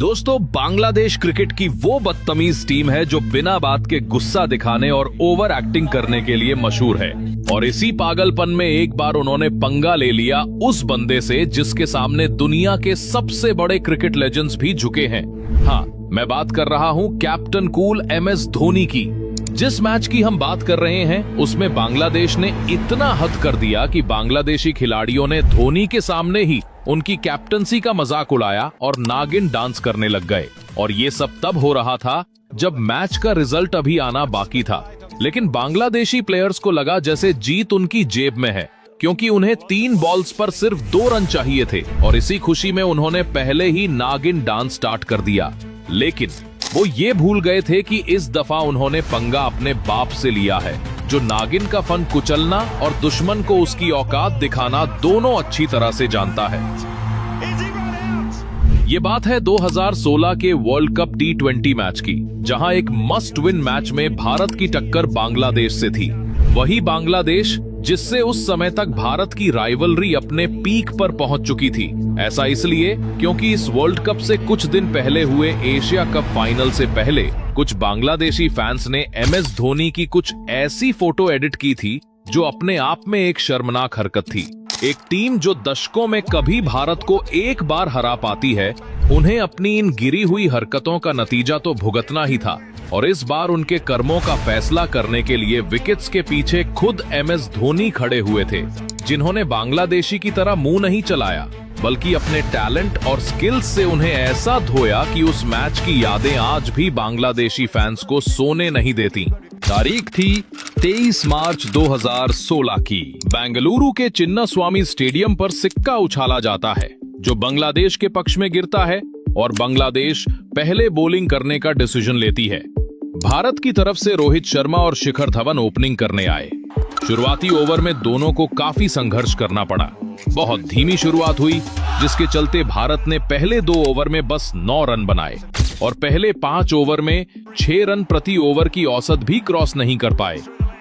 दोस्तों, बांग्लादेश क्रिकेट की वो बदतमीज टीम है जो बिना बात के गुस्सा दिखाने और ओवर एक्टिंग करने के लिए मशहूर है। और इसी पागलपन में एक बार उन्होंने पंगा ले लिया उस बंदे से जिसके सामने दुनिया के सबसे बड़े क्रिकेट लेजेंड्स भी झुके हैं। हाँ, मैं बात कर रहा हूँ कैप्टन कूल MS धोनी की। जिस मैच की हम बात कर रहे हैं उसमें बांग्लादेश ने इतना हद कर दिया कि बांग्लादेशी खिलाड़ियों ने धोनी के सामने ही उनकी कैप्टनसी का मजाक उड़ाया और नागिन डांस करने लग गए। और ये सब तब हो रहा था जब मैच का रिजल्ट अभी आना बाकी था। लेकिन बांग्लादेशी प्लेयर्स को लगा जैसे जीत उनकी जेब में है, क्योंकि उन्हें 3 बॉल्स पर सिर्फ 2 रन चाहिए थे और इसी खुशी में उन्होंने पहले ही नागिन डांस स्टार्ट कर दिया। लेकिन वो ये भूल गए थे कि इस दफा उन्होंने पंगा अपने बाप से लिया है, जो नागिन का फन कुचलना और दुश्मन को उसकी औकात दिखाना दोनों अच्छी तरह से जानता है। ये बात है 2016 के वर्ल्ड कप T20 मैच की, जहां एक मस्ट विन मैच में भारत की टक्कर बांग्लादेश से थी। वही बांग्लादेश जिससे उस समय तक भारत की राइवलरी अपने पीक पर पहुंच चुकी थी। ऐसा इसलिए क्योंकि इस वर्ल्ड कप से कुछ दिन पहले हुए एशिया कप फाइनल से पहले कुछ बांग्लादेशी फैंस ने MS धोनी की कुछ ऐसी फोटो एडिट की थी जो अपने आप में एक शर्मनाक हरकत थी। एक टीम जो दशकों में कभी भारत को एक बार हरा पाती है, उन्हें अपनी इन गिरी हुई हरकतों का नतीजा तो भुगतना ही था। और इस बार उनके कर्मों का फैसला करने के लिए विकेट्स के पीछे खुद MS धोनी खड़े हुए थे, जिन्होंने बांग्लादेशी की तरह मुंह नहीं चलाया, बल्कि अपने टैलेंट और स्किल्स से उन्हें ऐसा धोया कि उस मैच की यादें आज भी बांग्लादेशी फैंस को सोने नहीं देती। तारीख थी 23 मार्च 2016 की। बेंगलुरु के चिन्नास्वामी स्टेडियम पर सिक्का उछाला जाता है जो बांग्लादेश के पक्ष में गिरता है और बांग्लादेश पहले बॉलिंग करने का डिसीजन लेती है। भारत की तरफ से रोहित शर्मा और शिखर धवन ओपनिंग करने आए। शुरुआती ओवर में दोनों को काफी संघर्ष करना पड़ा। बहुत धीमी शुरुआत हुई, जिसके चलते भारत ने पहले 2 ओवर में बस 9 रन बनाए और पहले 5 ओवर में 6 रन प्रति ओवर की औसत भी क्रॉस नहीं कर पाए।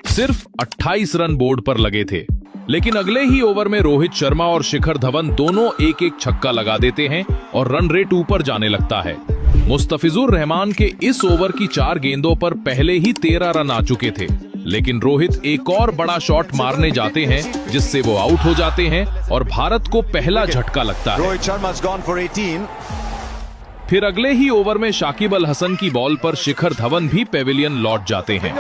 सिर्फ 28 रन बोर्ड पर लगे थे। लेकिन अगले ही ओवर में रोहित शर्मा और शिखर धवन दोनों एक छक्का लगा देते हैं और रन रेट ऊपर जाने लगता है। मुस्तफिजुर रहमान के इस ओवर की 4 गेंदों पर पहले ही 13 रन आ चुके थे, लेकिन रोहित एक और बड़ा शॉट मारने जाते हैं जिससे वो आउट हो जाते हैं और भारत को पहला झटका लगता है। फिर अगले ही ओवर में शाकिब अल हसन की बॉल पर शिखर धवन भी पेविलियन लौट जाते हैं।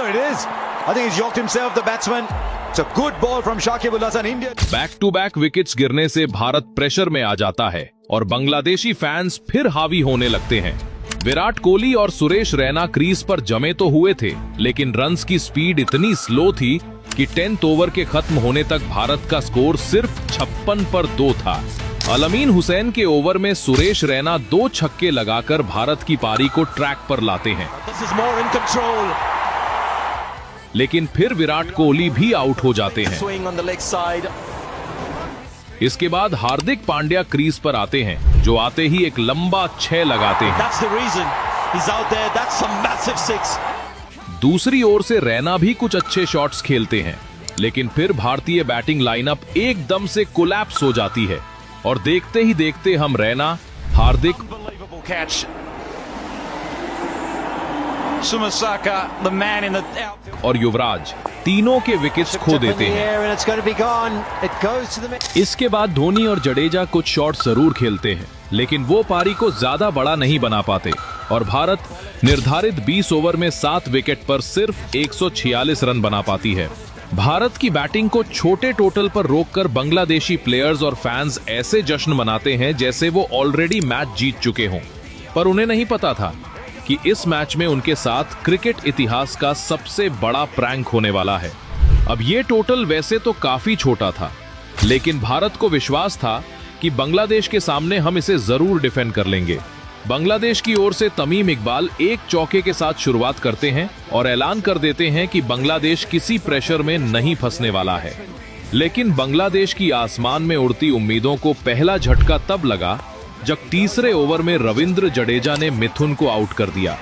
बैक टू बैक विकेट्स गिरने से भारत प्रेशर में आ जाता है और बांग्लादेशी फैंस फिर हावी होने लगते हैं। विराट कोहली और सुरेश रैना क्रीज पर जमे तो हुए थे, लेकिन रन्स की स्पीड इतनी स्लो थी कि 10th ओवर के खत्म होने तक भारत का स्कोर सिर्फ 56 पर 2 था। अलमीन हुसैन के ओवर में सुरेश रैना 2 छक्के लगाकर भारत की पारी को ट्रैक पर लाते हैं। लेकिन फिर विराट कोहली भी आउट हो जाते हैं। इसके बाद हार्दिक पांड्या क्रीज पर आते हैं, जो आते ही एक लंबा 6 लगाते हैं। दूसरी ओर से रैना भी कुछ अच्छे शॉट्स खेलते हैं, लेकिन फिर भारतीय बैटिंग लाइनअप एकदम से कोलैप्स हो जाती है और देखते ही देखते हम रैना, हार्दिक और युवराज तीनों के विकेट्स खो देते हैं। इसके बाद धोनी और जडेजा कुछ शॉट जरूर खेलते हैं, लेकिन वो पारी को ज्यादा बड़ा नहीं बना पाते और भारत निर्धारित 20 ओवर में 7 विकेट पर सिर्फ 146 रन बना पाती है। भारत की बैटिंग को छोटे टोटल पर रोककर बांग्लादेशी प्लेयर्स और फैंस ऐसे जश्न मनाते हैं जैसे वो ऑलरेडी मैच जीत चुके हों, पर उन्हें नहीं पता था कि इस मैच में उनके साथ क्रिकेट इतिहास का सबसे बड़ा प्रैंक होने वाला है। अब ये टोटल वैसे तो काफी छोटा था, लेकिन भारत को विश्वास था कि बांग्लादेश के सामने हम इसे जरूर डिफेंड कर लेंगे। बांग्लादेश की ओर से तमीम इकबाल 1 चौके के साथ शुरुआत करते हैं और ऐलान कर देते हैं कि बांग्लादेश किसी प्रेशर में नहीं फंसने वाला है। लेकिन बांग्लादेश की आसमान में उड़ती उम्मीदों को पहला झटका तब लगा जब तीसरे ओवर में रविंद्र जडेजा ने मिथुन को आउट कर दिया।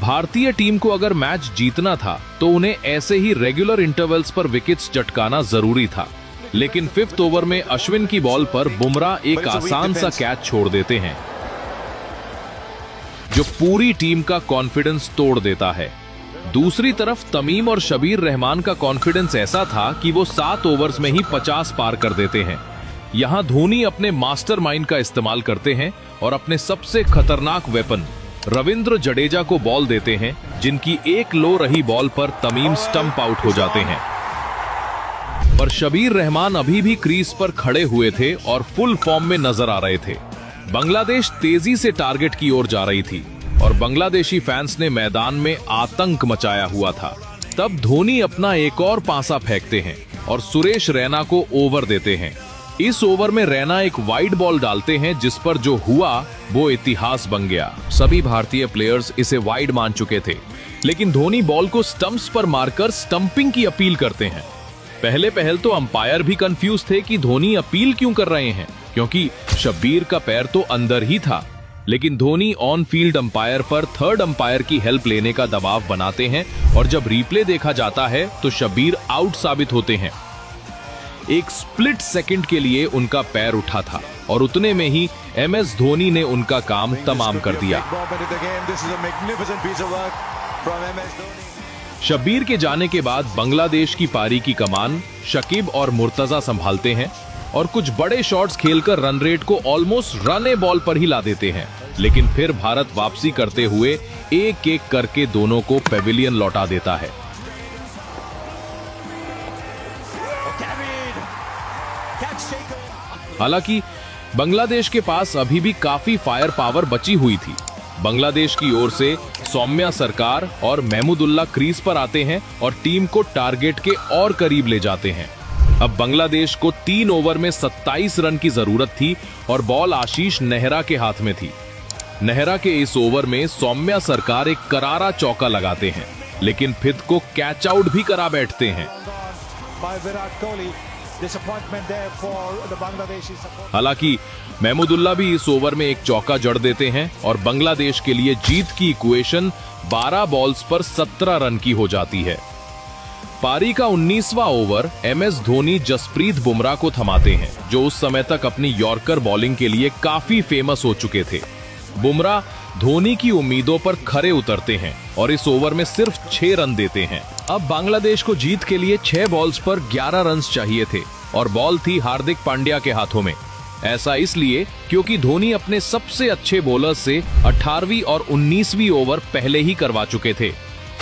भारतीय टीम को अगर मैच जीतना था तो उन्हें ऐसे ही रेगुलर इंटरवल्स पर विकेट्स चटकाना जरूरी था। लेकिन 5th ओवर में अश्विन की बॉल पर बुमराह एक आसान सा कैच छोड़ देते हैं जो पूरी टीम का कॉन्फिडेंस तोड़ देता है। दूसरी तरफ तमीम और शबीर रहमान का कॉन्फिडेंस ऐसा था कि वो 7 ओवर्स में ही 50 पार कर देते हैं। यहां धोनी अपने मास्टरमाइंड का इस्तेमाल करते हैं और अपने सबसे खतरनाक वेपन रविंद्र जडेजा को बॉल देते हैं, जिनकी एक लो रही बॉल पर तमीम स्टंप आउट हो जाते हैं। पर शबीर रहमान अभी भी क्रीज पर खड़े हुए थे और फुल फॉर्म में नजर आ रहे थे। बांग्लादेश तेजी से टारगेट की ओर जा रही थी और बांग्लादेशी फैंस ने मैदान में आतंक मचाया हुआ था। तब धोनी अपना एक और पासा फेंकते हैं और सुरेश रैना को ओवर देते हैं। इस ओवर में रैना एक वाइड बॉल डालते हैं, जिस पर जो हुआ वो इतिहास बन गया। सभी भारतीय प्लेयर्स इसे वाइड मान चुके थे, लेकिन धोनी बॉल को स्टंप्स पर मारकर स्टंपिंग की अपील करते हैं। पहले तो अंपायर भी कंफ्यूज थे कि धोनी अपील क्यों कर रहे हैं, क्योंकि शब्बीर का पैर तो अंदर ही था। लेकिन धोनी ऑन फील्ड अंपायर पर थर्ड अंपायर की हेल्प लेने का दबाव बनाते हैं और जब रिप्ले देखा जाता है तो शब्बीर आउट साबित होते हैं। एक स्प्लिट सेकंड के लिए उनका पैर उठा था और उतने में ही MS धोनी ने उनका काम तमाम कर दिया। शब्बीर के जाने के बाद बांग्लादेश की पारी की कमान शकीब और मुर्तजा संभालते हैं और कुछ बड़े शॉट्स खेलकर रन रेट को ऑलमोस्ट रन बॉल पर ही ला देते हैं। लेकिन फिर भारत वापसी करते हुए एक एक करके दोनों को पेविलियन लौटा देता है। हालांकि बांग्लादेश के पास अभी भी काफी फायर पावर बची हुई थी। बांग्लादेश की ओर से सौम्या सरकार और महमूदुल्लाह क्रीज पर आते हैं और टीम को टारगेट के और करीब ले जाते हैं। अब बांग्लादेश को 3 ओवर में 27 रन की जरूरत थी और बॉल आशीष नेहरा के हाथ में थी। नेहरा के इस ओवर में सौम्या सरकार एक करारा चौका लगाते हैं, लेकिन फिर को कैच आउट भी करा बैठते हैं। हालांकि महमूदुल्लाह भी इस ओवर में एक चौका जड़ देते हैं और बांग्लादेश के लिए जीत की इक्वेशन 12 बॉल्स पर 17 रन की हो जाती है। पारी का 19वां ओवर MS धोनी जसप्रीत बुमराह को थमाते हैं, जो उस समय तक अपनी यॉर्कर बॉलिंग के लिए काफी फेमस हो चुके थे। बुमराह धोनी की उम्मीदों पर खरे उतरते हैं और इस ओवर में सिर्फ 6 रन देते हैं। अब बांग्लादेश को जीत के लिए 6 बॉल्स पर 11 रन चाहिए थे और बॉल थी हार्दिक पांड्या के हाथों में। ऐसा इसलिए क्योंकि धोनी अपने सबसे अच्छे बॉलर से 18वीं और 19वीं ओवर पहले ही करवा चुके थे।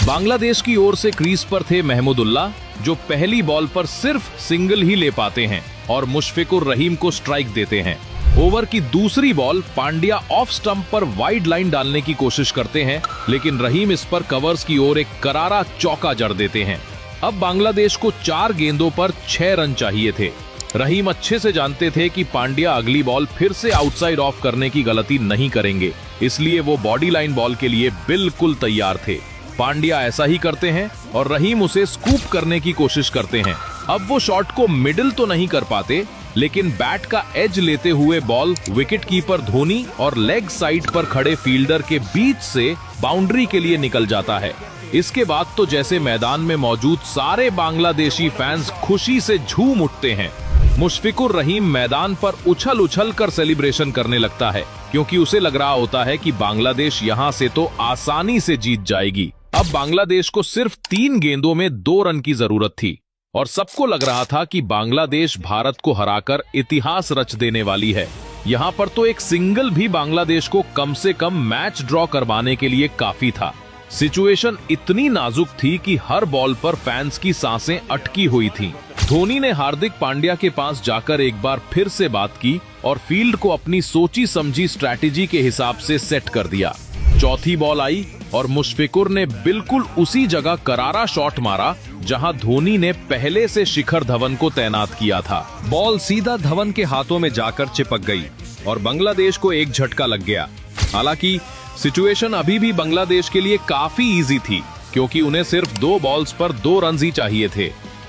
बांग्लादेश की ओर से क्रीज पर थे महमूदुल्लाह, जो पहली बॉल पर सिर्फ सिंगल ही ले पाते हैं और मुशफिकुर रहीम को स्ट्राइक देते हैं। ओवर की दूसरी बॉल पांड्या ऑफ स्टंप पर वाइड लाइन डालने की कोशिश करते हैं, लेकिन रहीम इस पर कवर्स की ओर एक करारा चौका जड़ देते हैं। अब बांग्लादेश को 4 गेंदों पर 6 रन चाहिए थे। रहीम अच्छे से जानते थे कि पांड्या अगली बॉल फिर से आउटसाइड ऑफ करने की गलती नहीं करेंगे, इसलिए वो बॉडी लाइन बॉल के लिए बिल्कुल तैयार थे। पांड्या ऐसा ही करते हैं और रहीम उसे स्कूप करने की कोशिश करते हैं। अब वो शॉट को मिडिल तो नहीं कर पाते, लेकिन बैट का एज लेते हुए बॉल विकेट कीपर धोनी और लेग साइड पर खड़े फील्डर के बीच से बाउंड्री के लिए निकल जाता है। इसके बाद तो जैसे मैदान में मौजूद सारे बांग्लादेशी फैंस खुशी से झूम उठते हैं। मुशफिकुर रहीम मैदान पर उछल उछल कर सेलिब्रेशन करने लगता है, क्योंकि उसे लग रहा होता है कि बांग्लादेश यहां से तो आसानी से जीत जाएगी। अब बांग्लादेश को सिर्फ 3 गेंदों में 2 रन की जरूरत थी और सबको लग रहा था कि बांग्लादेश भारत को हराकर इतिहास रच देने वाली है। यहाँ पर तो एक सिंगल भी बांग्लादेश को कम से कम मैच ड्रॉ करवाने के लिए काफी था। सिचुएशन इतनी नाजुक थी कि हर बॉल पर फैंस की सांसें अटकी हुई थीं। धोनी ने हार्दिक पांड्या के पास जाकर एक बार फिर से बात की और फील्ड को अपनी सोची समझी स्ट्रैटेजी के हिसाब से सेट कर दिया। चौथी बॉल आई और मुशफिकुर ने बिल्कुल उसी जगह करारा शॉट मारा जहां धोनी ने पहले से शिखर धवन को तैनात किया था। बॉल सीधा धवन के हाथों में जाकर चिपक गई और बांग्लादेश को एक झटका लग गया। हालांकि सिचुएशन अभी भी बांग्लादेश के लिए काफी इजी थी, क्योंकि उन्हें सिर्फ 2 बॉल्स पर 2 रन ही चाहिए थे।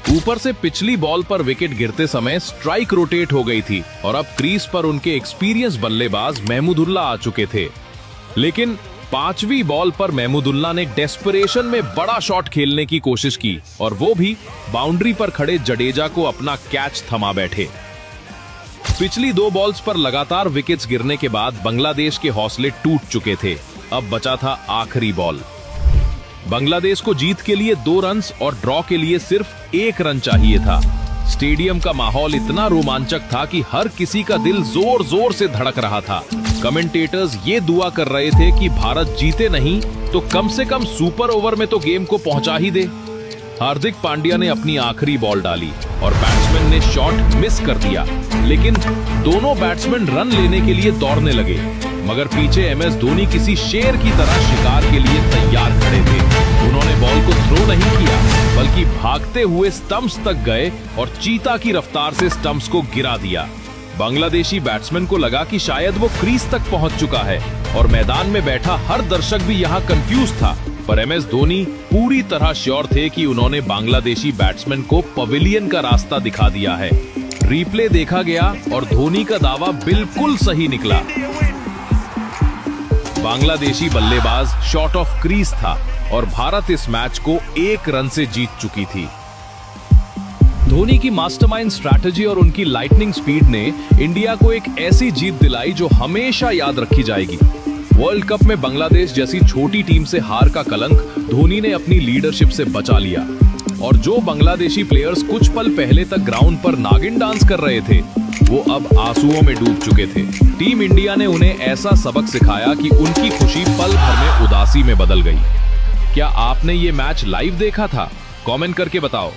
ऊपर से पिछली बॉल पर विकेट गिरते समय स्ट्राइक रोटेट हो गई थी और अब क्रीज पर उनके एक्सपीरियंस बल्लेबाज महमूदुल्लाह आ चुके थे। लेकिन 5वीं बॉल पर महमूदुल्लाह ने डेस्परेशन में बड़ा शॉट खेलने की कोशिश की और वो भी बाउंड्री पर खड़े जडेजा को अपना कैच थमा बैठे। पिछली 2 बॉल्स पर लगातार विकेट्स गिरने के बाद बांग्लादेश के हौसले टूट चुके थे। अब बचा था आखिरी बॉल। बांग्लादेश को जीत के लिए 2 रन और ड्रॉ के लिए सिर्फ 1 रन चाहिए था। स्टेडियम का माहौल इतना रोमांचक था कि हर किसी का दिल जोर जोर से धड़क रहा था। कमेंटेटर्स ये दुआ कर रहे थे कि भारत जीते नहीं तो कम से कम सुपर ओवर में तो गेम को पहुंचा ही दे। हार्दिक पांड्या ने अपनी आखिरी बॉल डाली और बैट्समैन ने शॉट मिस कर दिया, लेकिन दोनों बैट्समैन रन लेने के लिए दौड़ने लगे, मगर पीछे एमएस धोनी किसी शेर की तरह शिकार के लिए तैयार खड़े थे। उन्होंने बॉल को थ्रो नहीं किया, बल्कि भागते हुए स्टंप्स तक गए और चीता की रफ्तार से स्टंप्स को गिरा दिया। बांग्लादेशी बैट्समैन को लगा कि शायद वो क्रीज तक पहुंच चुका है और मैदान में बैठा हर दर्शक भी यहाँ कंफ्यूज था, पर एमएस धोनी पूरी तरह श्योर थे कि उन्होंने बांग्लादेशी बैट्समैन को पवेलियन का रास्ता दिखा दिया है। रिप्ले देखा गया और धोनी का दावा बिल्कुल सही निकला। बांग्लादेशी बल्लेबाज शॉर्ट ऑफ क्रीज था और भारत इस मैच को 1 रन से जीत चुकी थी। धोनी की मास्टरमाइंड स्ट्रैटेजी और उनकी लाइटनिंग स्पीड ने इंडिया को एक ऐसी जीत दिलाई जो हमेशा याद रखी जाएगी। वर्ल्ड कप में बांग्लादेश जैसी छोटी टीम से हार का कलंक धोनी ने अपनी लीडरशिप से बचा लिया और जो बांग्लादेशी प्लेयर्स कुछ पल पहले तक ग्राउंड पर नागिन डांस कर रहे थे, वो अब आंसुओं में डूब चुके थे। टीम इंडिया ने उन्हें ऐसा सबक सिखाया कि उनकी खुशी पल भर में उदासी में बदल गई। क्या आपने ये मैच लाइव देखा था? कमेंट करके बताओ।